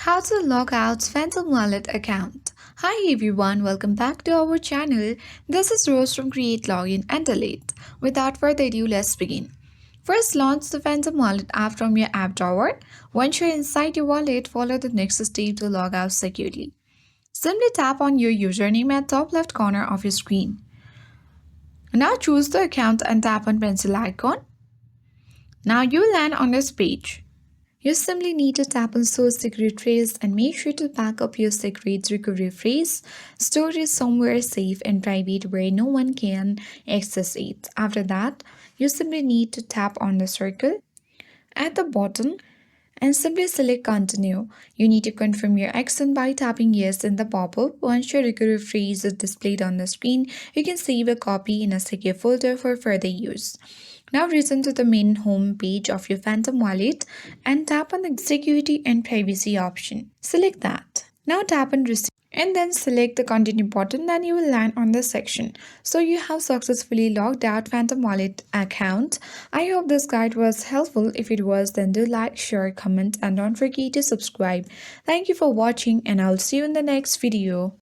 How to log out Phantom Wallet account. Hi everyone, welcome back to our channel. This is Rose from Create Login and Delete. Without further ado, let's begin. First, launch the Phantom Wallet app from your app drawer. Once you're inside your wallet, follow the next step to log out securely. Simply tap on your username at top left corner of your screen. Now choose the account and tap on pencil icon. Now you will land on this page. You simply need to tap on Source Secret Phrase and make sure to back up your secret recovery phrase. Store it somewhere safe and private where no one can access it. After that, you simply need to tap on the circle at the bottom and simply select Continue. You need to confirm your action by tapping Yes in the pop-up. Once your recovery phrase is displayed on the screen, you can save a copy in a secure folder for further use. Now return to the main home page of your Phantom Wallet and tap on the Security and Privacy option. Select that. Now tap on Receive and then select the Continue button, then you will land on this section. So you have successfully logged out Phantom Wallet account. I hope this guide was helpful. If it was, then do like, share, comment and don't forget to subscribe. Thank you for watching and I'll see you in the next video.